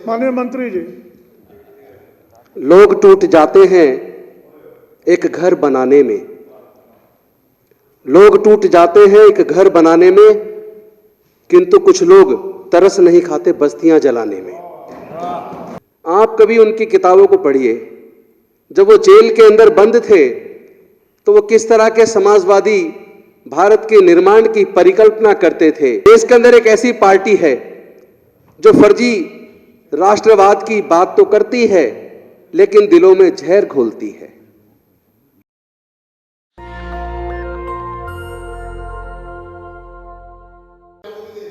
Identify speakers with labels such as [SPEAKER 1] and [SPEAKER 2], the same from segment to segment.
[SPEAKER 1] माननीय मंत्री जी,
[SPEAKER 2] लोग टूट जाते हैं एक घर बनाने में। लोग टूट जाते हैं एक घर बनाने में, किंतु कुछ लोग तरस नहीं खाते बस्तियां जलाने में। आप कभी उनकी किताबों को पढ़िए। जब वो जेल के अंदर बंद थे तो वो किस तरह के समाजवादी भारत के निर्माण की परिकल्पना करते थे। देश के अंदर एक ऐसी पार्टी है जो फर्जी राष्ट्रवाद की बात तो करती है लेकिन दिलों में जहर घोलती है।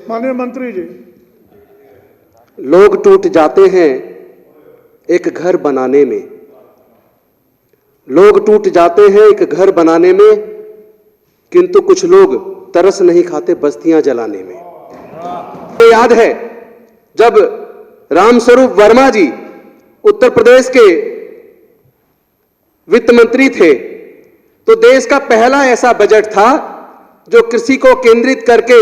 [SPEAKER 1] माननीय मंत्री जी,
[SPEAKER 2] लोग टूट जाते हैं एक घर बनाने में। लोग टूट जाते हैं एक घर बनाने में, किंतु कुछ लोग तरस नहीं खाते बस्तियां जलाने में। तो याद है जब रामस्वरूप वर्मा जी उत्तर प्रदेश के वित्त मंत्री थे तो देश का पहला ऐसा बजट था जो कृषि को केंद्रित करके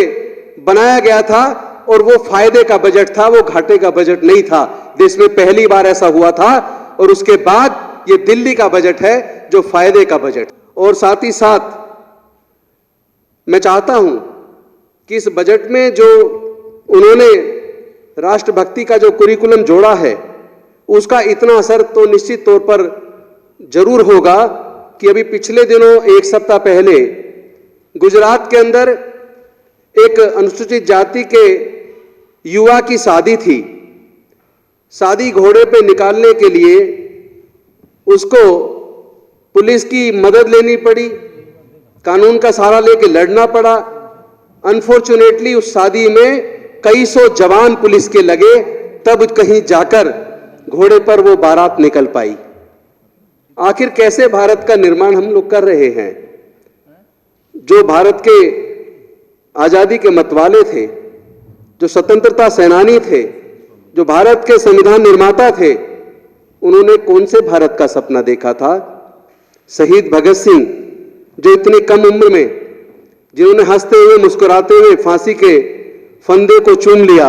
[SPEAKER 2] बनाया गया था, और वो फायदे का बजट था, वो घाटे का बजट नहीं था। देश में पहली बार ऐसा हुआ था, और उसके बाद ये दिल्ली का बजट है जो फायदे का बजट। और साथ ही साथ मैं चाहता हूं कि इस बजट में जो उन्होंने राष्ट्रभक्ति का जो कुरिकुलम जोड़ा है उसका इतना असर तो निश्चित तौर पर जरूर होगा कि अभी पिछले दिनों एक सप्ताह पहले गुजरात के अंदर एक अनुसूचित जाति के युवा की शादी थी। शादी घोड़े पे निकालने के लिए उसको पुलिस की मदद लेनी पड़ी, कानून का सहारा लेके लड़ना पड़ा। अनफॉर्चुनेटली उस शादी में कई सौ जवान पुलिस के लगे, तब कहीं जाकर घोड़े पर वो बारात निकल पाई। आखिर कैसे भारत का निर्माण हम लोग कर रहे हैं? जो भारत के आजादी के मतवाले थे, जो स्वतंत्रता सेनानी थे, जो भारत के संविधान निर्माता थे, उन्होंने कौन से भारत का सपना देखा था? शहीद भगत सिंह जो इतनी कम उम्र में, जिन्होंने हंसते हुए मुस्कुराते हुए फांसी के फंदे को चूम लिया,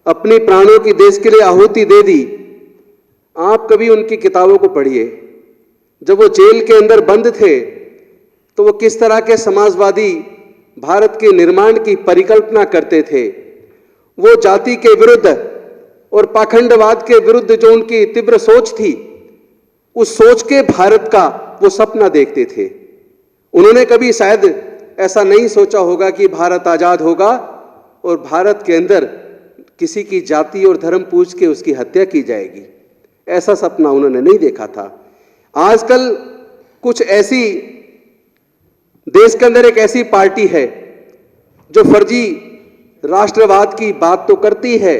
[SPEAKER 2] अपनी प्राणों की देश के लिए आहुति दे दी। आप कभी उनकी किताबों को पढ़िए। जब वो जेल के अंदर बंद थे तो वो किस तरह के समाजवादी भारत के निर्माण की परिकल्पना करते थे। वो जाति के विरुद्ध और पाखंडवाद के विरुद्ध जो उनकी तीव्र सोच थी, उस सोच के भारत का वो सपना देखते थे। उन्होंने कभी शायद ऐसा नहीं सोचा होगा कि भारत आजाद होगा और भारत के अंदर किसी की जाति और धर्म पूछ के उसकी हत्या की जाएगी। ऐसा सपना उन्होंने नहीं देखा था। आजकल कुछ ऐसी देश के अंदर एक ऐसी पार्टी है जो फर्जी राष्ट्रवाद की बात तो करती है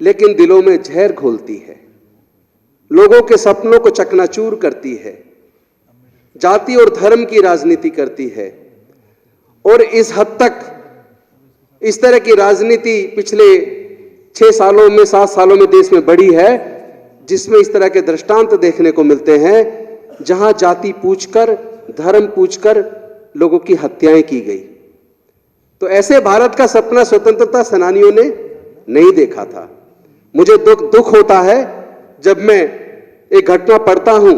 [SPEAKER 2] लेकिन दिलों में जहर घोलती है, लोगों के सपनों को चकनाचूर करती है, जाति और धर्म की राजनीति करती है। और इस हद तक इस तरह की राजनीति पिछले 6 सालों में 7 सालों में देश में बढ़ी है, जिसमें इस तरह के दृष्टांत देखने को मिलते हैं जहां जाति पूछकर, धर्म पूछकर लोगों की हत्याएं की गई। तो ऐसे भारत का सपना स्वतंत्रता सेनानियों ने नहीं देखा था। मुझे दुख होता है जब मैं एक घटना पढ़ता हूं,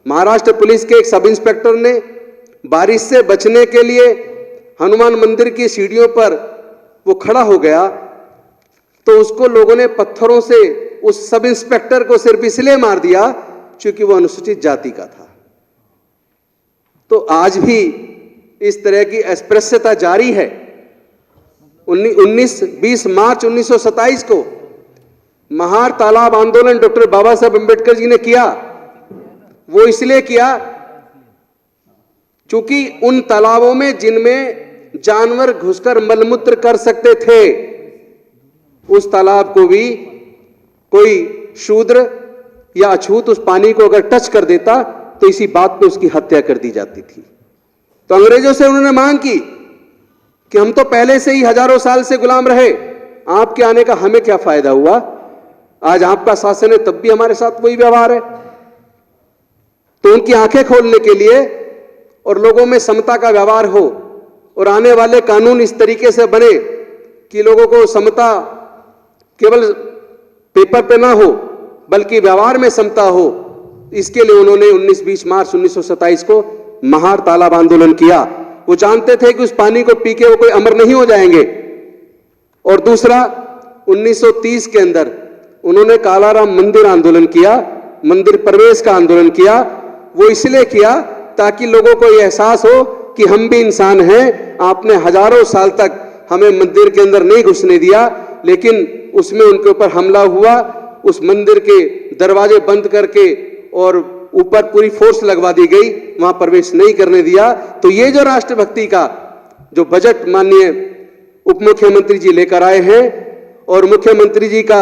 [SPEAKER 2] महाराष्ट्र पुलिस के एक सब इंस्पेक्टर ने बारिश से बचने के लिए हनुमान मंदिर की सीढ़ियों पर वो खड़ा हो गया, तो उसको लोगों ने पत्थरों से उस सब इंस्पेक्टर को सिर्फ इसलिए मार दिया क्योंकि वो अनुसूचित जाति का था। तो आज भी इस तरह की अस्पृश्यता जारी है। 20 मार्च 1927 को महार तालाब आंदोलन डॉक्टर बाबा साहब अंबेडकर जी ने किया। वो इसलिए किया क्योंकि उन तालाबों में जिनमें जानवर घुसकर मलमूत्र कर सकते थे, उस तालाब को भी कोई शूद्र या अछूत उस पानी को अगर टच कर देता तो इसी बात पे उसकी हत्या कर दी जाती थी। तो अंग्रेजों से उन्होंने मांग की कि हम तो पहले से ही हजारों साल से गुलाम रहे, आपके आने का हमें क्या फायदा हुआ? आज आपका शासन है तब भी हमारे साथ वही व्यवहार है। तो उनकी आंखें खोलने के लिए और लोगों में समता का व्यवहार हो और आने वाले कानून इस तरीके से बने कि लोगों को समता केवल पेपर पे ना हो बल्कि व्यवहार में समता हो, इसके लिए उन्होंने 19-20 मार्च 1927 को महार तालाब आंदोलन किया। वो जानते थे कि उस पानी को पी के वो कोई अमर नहीं हो जाएंगे। और दूसरा 1930 के अंदर उन्होंने कालाराम मंदिर आंदोलन किया, मंदिर प्रवेश का आंदोलन किया। वो इसलिए किया ताकि लोगों को यह एहसास हो कि हम भी इंसान हैं। आपने हजारों साल तक हमें मंदिर के अंदर नहीं घुसने दिया, लेकिन उसमें उनके ऊपर हमला हुआ, उस मंदिर के दरवाजे बंद करके और ऊपर पूरी फोर्स लगवा दी गई, वहां प्रवेश नहीं करने दिया। तो ये जो राष्ट्रभक्ति का जो बजट माननीय उप मुख्यमंत्री जी लेकर आए हैं, और मुख्यमंत्री जी का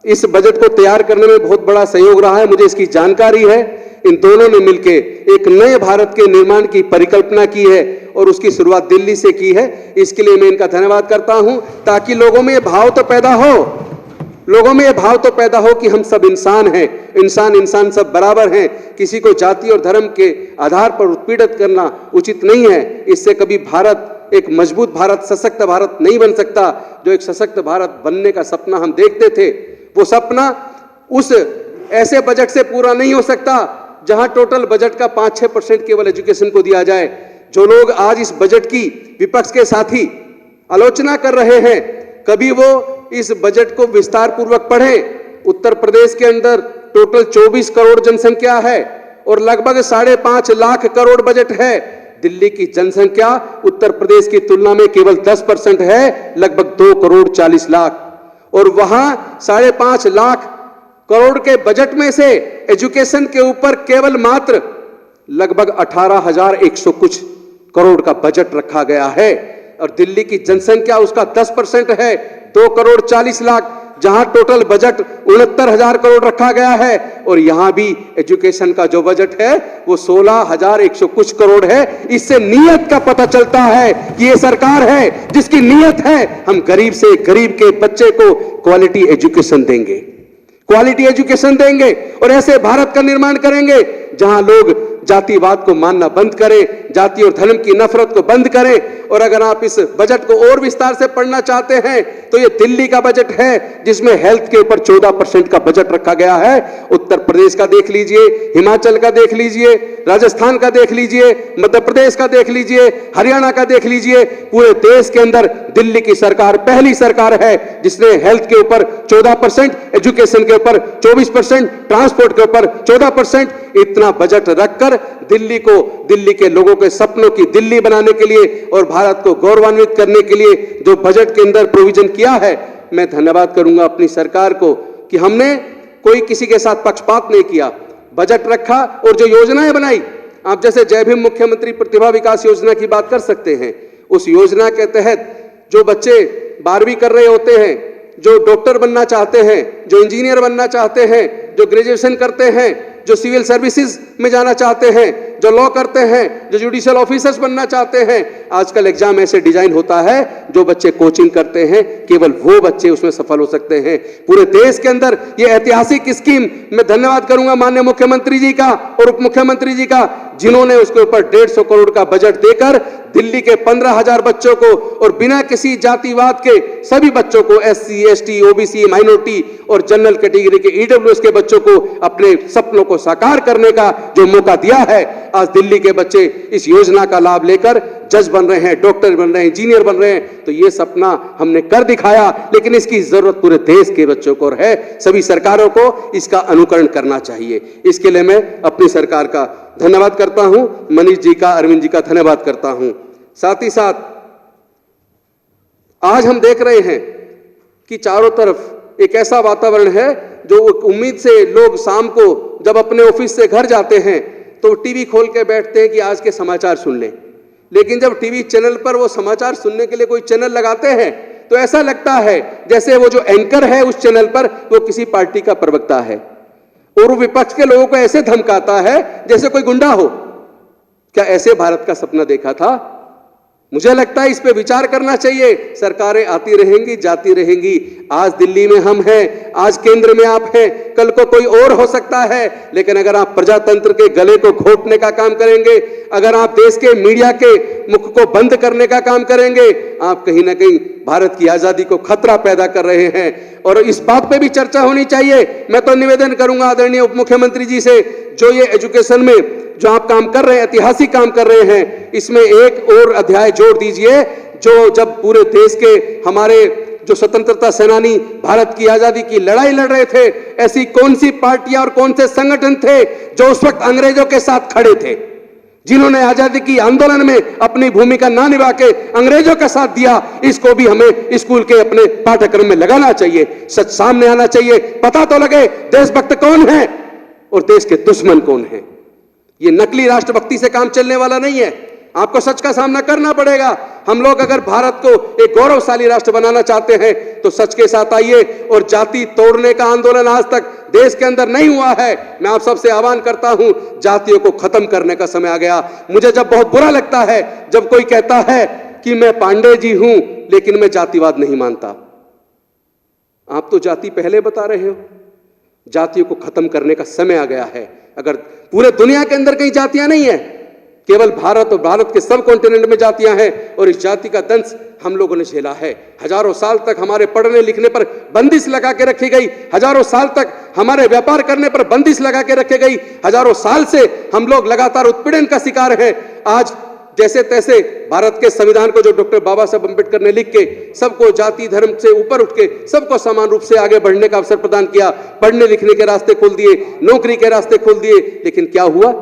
[SPEAKER 2] इस बजट को तैयार करने में बहुत बड़ा सहयोग रहा है, मुझे इसकी जानकारी है। इन दोनों ने मिलकर एक नए भारत के निर्माण की परिकल्पना की है और उसकी शुरुआत दिल्ली से की है। इसके लिए मैं इनका धन्यवाद करता हूं, ताकि लोगों में भाव तो पैदा हो, लोगों में यह भाव तो पैदा हो कि हम सब इंसान हैं, इंसान सब बराबर हैं। किसी को जाति और धर्म के आधार पर उत्पीड़ित करना उचित नहीं है। इससे कभी भारत एक मजबूत भारत, सशक्त भारत नहीं बन सकता। जो एक सशक्त भारत बनने का सपना हम देखते थे, वो सपना उस ऐसे बजट से पूरा नहीं हो सकता जहां टोटल बजट का 5-6% केवल एजुकेशन को दिया जाए। जो लोग आज इस बजट की विपक्ष के साथी आलोचना कर रहे हैं, कभी वो इस बजट को विस्तार पूर्वक पढ़ें। उत्तर प्रदेश के अंदर टोटल 24 करोड़ जनसंख्या है और लगभग 5.5 लाख करोड़ बजट है। दिल्ली की जनसंख्या उत्तर प्रदेश की तुलना में केवल 10% है, लगभग 2 करोड़ 40 लाख। और वहां 5.5 लाख करोड़ के बजट में से एजुकेशन के ऊपर केवल मात्र लगभग 18,100 कुछ करोड़ का बजट रखा गया है। और दिल्ली की जनसंख्या उसका 10% है, 2 करोड़ 40 लाख, जहां टोटल बजट 69,000 करोड़ रखा गया है। और यहां भी एजुकेशन का जो बजट है वो 16,100 कुछ करोड़ है। इससे नीयत का पता चलता है कि ये सरकार है जिसकी नीयत है हम गरीब से गरीब के बच्चे को क्वालिटी एजुकेशन देंगे, क्वालिटी एजुकेशन देंगे और ऐसे भारत का निर्माण करेंगे जहां लोग जातिवाद को मानना बंद करें, जाति और धर्म की नफरत को बंद करें। और अगर आप इस बजट को और विस्तार से पढ़ना चाहते हैं तो ये दिल्ली का बजट है जिसमें हेल्थ के ऊपर 14% का बजट रखा गया है। उत्तर प्रदेश का देख लीजिए, हिमाचल का देख लीजिए, राजस्थान का देख लीजिए, मध्य प्रदेश का देख लीजिए, हरियाणा का देख लीजिए। पूरे देश के अंदर दिल्ली की सरकार पहली सरकार है जिसने हेल्थ के ऊपर 14%, एजुकेशन के ऊपर 24%, ट्रांसपोर्ट के ऊपर 14%, इतना बजट रखकर दिल्ली को, दिल्ली के लोगों के सपनों की दिल्ली बनाने के लिए और भारत को गौरवान्वित करने के लिए जो बजट के अंदर प्रोविजन किया है, मैं धन्यवाद करूंगा अपनी सरकार को कि हमने कोई किसी के साथ पक्षपात नहीं किया, बजट रखा और जो योजनाएं बनाई। आप जैसे जय भीम मुख्यमंत्री प्रतिभा विकास योजना की बात कर सकते हैं। उस योजना के तहत जो बच्चे 12वीं कर रहे होते हैं, जो डॉक्टर बनना चाहते हैं, जो इंजीनियर बनना चाहते हैं, जो ग्रेजुएशन करते हैं, जो सिविल सर्विसेज में जाना चाहते हैं, जो लॉ करते हैं, जो जुडिशियल ऑफिसर्स बनना चाहते हैं, आजकल एग्जाम ऐसे डिजाइन होता है जो बच्चे कोचिंग करते हैं केवल वो बच्चे उसमें सफल हो सकते हैं। पूरे देश के अंदर ये ऐतिहासिक स्कीम, मैं धन्यवाद करूंगा माननीय मुख्यमंत्री जी का और उप मुख्यमंत्री जी का, जिन्होंने उसके ऊपर 150 करोड़ का बजट देकर दिल्ली के 15,000 बच्चों को और बिना किसी जातिवाद के सभी बच्चों को, SC, ST, OBC, माइनॉरिटी और जनरल कैटेगरी के EWS के बच्चों को अपने सपनों को साकार करने का जो मौका दिया है। आज दिल्ली के बच्चे इस योजना का लाभ लेकर जज बन रहे हैं, डॉक्टर बन रहे हैं, इंजीनियर बन रहे हैं। तो ये सपना हमने कर दिखाया, लेकिन इसकी जरूरत पूरे देश के बच्चों को है। सभी सरकारों को इसका अनुकरण करना चाहिए। इसके लिए मैं अपनी सरकार का धन्यवाद करता हूं, मनीष जी का, अरविंद जी का धन्यवाद करता हूं। साथ ही साथ आज हम देख रहे हैं कि चारों तरफ एक ऐसा वातावरण है जो उम्मीद से लोग शाम को जब अपने ऑफिस से घर जाते हैं तो टीवी खोल के बैठते हैं कि आज के समाचार सुन लें। लेकिन जब टीवी चैनल पर वो समाचार सुनने के लिए कोई चैनल लगाते हैं तो ऐसा लगता है जैसे वो जो एंकर है उस चैनल पर वो किसी पार्टी का प्रवक्ता है और वो विपक्ष के लोगों को ऐसे धमकाता है जैसे कोई गुंडा हो। क्या ऐसे भारत का सपना देखा था? मुझे लगता है इस पे विचार करना चाहिए। सरकारें आती रहेंगी, जाती रहेंगी। आज दिल्ली में हम हैं, आज केंद्र में आप हैं, कल को कोई और हो सकता है। लेकिन अगर आप प्रजातंत्र के गले को घोटने का काम करेंगे, अगर आप देश के मीडिया के मुख को बंद करने का काम करेंगे, आप कहीं ना कहीं भारत की आजादी को खतरा पैदा कर रहे हैं। और इस बात पे भी चर्चा होनी चाहिए। मैं तो निवेदन करूंगा आदरणीय उप मुख्यमंत्री जी से, जो ये एजुकेशन में जो आप काम कर रहे हैं, ऐतिहासिक काम कर रहे हैं, इसमें एक और अध्याय जोड़ दीजिए। जो जब पूरे देश के हमारे जो स्वतंत्रता सेनानी भारत की आजादी की लड़ाई लड़ रहे थे, ऐसी कौन सी पार्टियां और कौन से संगठन थे जो उस वक्त अंग्रेजों के साथ खड़े थे, जिन्होंने आजादी की आंदोलन में अपनी भूमिका ना निभा के अंग्रेजों का साथ दिया। इसको भी हमें स्कूल के अपने पाठ्यक्रम में लगाना चाहिए। सच सामने आना चाहिए, पता तो लगे देशभक्त कौन है और देश के दुश्मन कौन है। ये नकली राष्ट्रभक्ति से काम चलने वाला नहीं है। आपको सच का सामना करना पड़ेगा। हम लोग अगर भारत को एक गौरवशाली राष्ट्र बनाना चाहते हैं तो सच के साथ आइए। और जाति तोड़ने का आंदोलन आज तक देश के अंदर नहीं हुआ है। मैं आप सबसे आह्वान करता हूं, जातियों को खत्म करने का समय आ गया। मुझे जब बहुत बुरा लगता है जब कोई कहता है कि मैं पांडे जी हूं लेकिन मैं जातिवाद नहीं मानता। आप तो जाति पहले बता रहे हो। जातियों को खत्म करने का समय आ गया है। अगर पूरे दुनिया के अंदर कई जातियां नहीं है, केवल भारत और भारत के सब कॉन्टिनेंट में जातियां हैं। और इस जाति का दंश हम लोगों ने झेला है। हजारों साल तक हमारे पढ़ने लिखने पर बंदिश लगा के रखी गई। हजारों साल तक हमारे व्यापार करने पर बंदिश लगा के रखी गई। हजारों साल से हम लोग लगातार उत्पीड़न का शिकार हैं। आज जैसे तैसे भारत के संविधान को जो डॉक्टर बाबा साहब अम्बेडकर ने लिख के सबको जाति धर्म से ऊपर उठ के सबको समान रूप से आगे बढ़ने का अवसर प्रदान किया, पढ़ने लिखने के रास्ते खोल दिए, नौकरी के रास्ते खोल दिए, लेकिन क्या हुआ?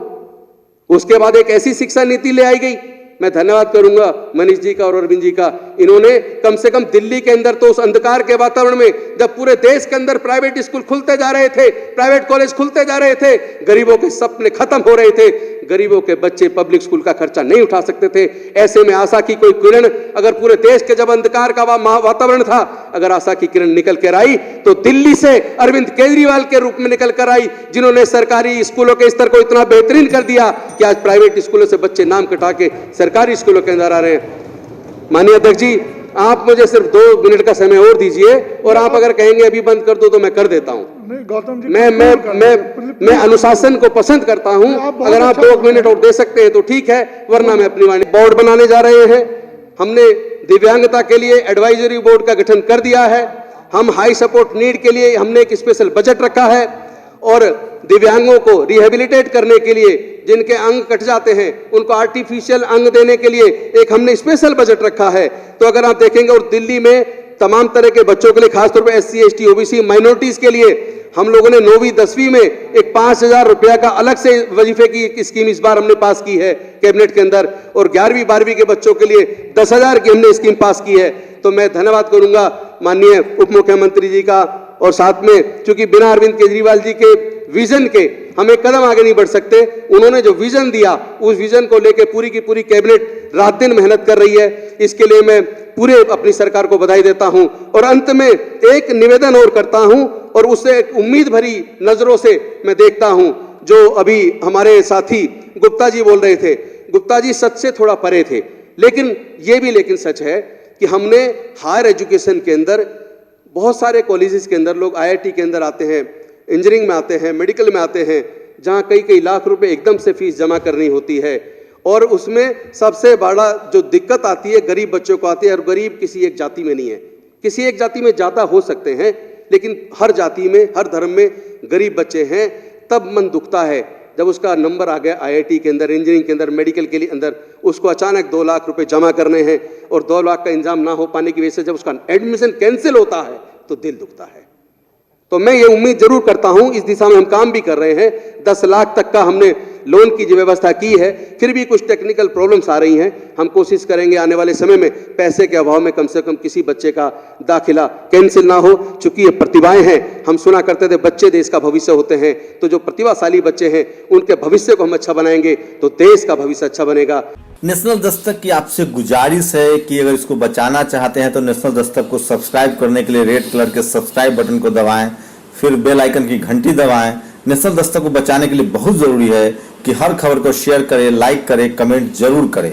[SPEAKER 2] उसके बाद एक ऐसी शिक्षा नीति ले आई गई। मैं धन्यवाद करूंगा मनीष जी का और अरविंद जी का। इन्होंने कम से कम दिल्ली के अंदर तो उस अंधकार के वातावरण में, जब पूरे देश के अंदर प्राइवेट स्कूल खुलते जा रहे थे, प्राइवेट कॉलेज खुलते जा रहे थे, गरीबों के सपने खत्म हो रहे थे, गरीबों के बच्चे पब्लिक स्कूल का खर्चा नहीं उठा सकते थे। ऐसे में आशा की कोई किरण, अगर पूरे देश के जब अंधकार का वातावरण था, अगर आशा की किरण निकल कर आई तो दिल्ली से अरविंद केजरीवाल के रूप में निकल कर आई, जिन्होंने सरकारी स्कूलों के स्तर को इतना बेहतरीन कर दिया कि आज प्राइवेट स्कूलों से बच्चे नाम कटा के सरकारी स्कूलों के अंदर आ रहे हैं। माननीय अध्यक्ष जी, आप मुझे सिर्फ 2 मिनट का समय और दीजिए, और आप अगर कहेंगे अभी बंद कर दो तो मैं कर देता हूं।
[SPEAKER 1] नहीं गौतम जी,
[SPEAKER 2] मैं अनुशासन को पसंद करता हूं। अगर आप 2 मिनट और दे सकते हैं तो ठीक है, वरना मैं अपनी वाणी। बोर्ड बनाने जा रहे हैं। हमने दिव्यांगता के लिए एडवाइजरी बोर्ड का गठन कर दिया है। हम हाई सपोर्ट नीड के लिए हमने एक स्पेशल बजट रखा है, और दिव्यांगों को रिहेबिलिटेट करने के लिए, जिनके अंग कट जाते हैं उनको आर्टिफिशियल अंग देने के लिए एक हमने स्पेशल बजट रखा है। तो अगर आप देखेंगे, और दिल्ली में तमाम तरह के बच्चों के लिए, खासतौर पर SC ST OBC माइनॉरिटीज के लिए हम लोगों ने 9वीं 10वीं में एक 5,000 रुपया का अलग से वजीफे की स्कीम इस बार हमने पास की है कैबिनेट के अंदर, और 11वीं 12वीं के बच्चों के लिए 10,000 की हमने स्कीम पास की है। तो मैं धन्यवाद करूंगा माननीय उप मुख्यमंत्री जी का, और साथ में चूंकि बिना अरविंद केजरीवाल जी के विजन के हम एक कदम आगे नहीं बढ़ सकते। उन्होंने जो विजन दिया, उस विजन को लेकर पूरी की पूरी कैबिनेट रात दिन मेहनत कर रही है। इसके लिए मैं पूरे अपनी सरकार को बधाई देता हूं। और अंत में एक निवेदन और करता हूं, और उससे एक उम्मीद भरी नजरों से मैं देखता हूं, जो अभी हमारे साथी गुप्ता जी बोल रहे थे। गुप्ता जी सच से थोड़ा परे थे, लेकिन ये भी लेकिन सच है कि हमने हायर एजुकेशन के अंदर बहुत सारे कॉलेजेस के अंदर लोग IIT के अंदर आते हैं, इंजीनियरिंग में आते हैं, मेडिकल में आते हैं, जहां कई लाख रुपए एकदम से फीस जमा करनी होती है। और उसमें सबसे बड़ा जो दिक्कत आती है गरीब बच्चों को आती है। और गरीब किसी एक जाति में नहीं है, किसी एक जाति में ज़्यादा हो सकते हैं, लेकिन हर जाति में, हर धर्म में गरीब बच्चे हैं। तब मन दुखता है जब उसका नंबर आ गया IIT के अंदर, इंजीनियरिंग के अंदर, मेडिकल के लिए अंदर, उसको अचानक 2 लाख रुपए जमा करने हैं, और 2 लाख का इंतजाम ना हो पाने की वजह से जब उसका एडमिशन कैंसिल होता है तो दिल दुखता है। तो मैं ये उम्मीद जरूर करता हूं, इस दिशा में हम काम भी कर रहे हैं। 10 लाख तक का हमने लोन की जो व्यवस्था की है, फिर भी कुछ टेक्निकल प्रॉब्लम्स आ रही हैं। हम कोशिश करेंगे आने वाले समय में पैसे के अभाव में कम से कम किसी बच्चे का दाखिला कैंसिल ना हो। चूंकि ये प्रतिभाएं हैं, हम सुना करते थे बच्चे देश का भविष्य होते हैं, तो जो प्रतिभाशाली बच्चे हैं उनके भविष्य को हम अच्छा बनाएंगे तो देश का भविष्य अच्छा बनेगा।
[SPEAKER 3] नेशनल दस्तक की आपसे गुजारिश है कि अगर इसको बचाना चाहते हैं तो नेशनल दस्तक को सब्सक्राइब करने के लिए रेड कलर के सब्सक्राइब बटन को दबाएं, फिर बेल आइकन की घंटी दबाएं। नेशनल दस्तक को बचाने के लिए बहुत जरूरी है कि हर खबर को शेयर करें, लाइक करें, कमेंट जरूर करें।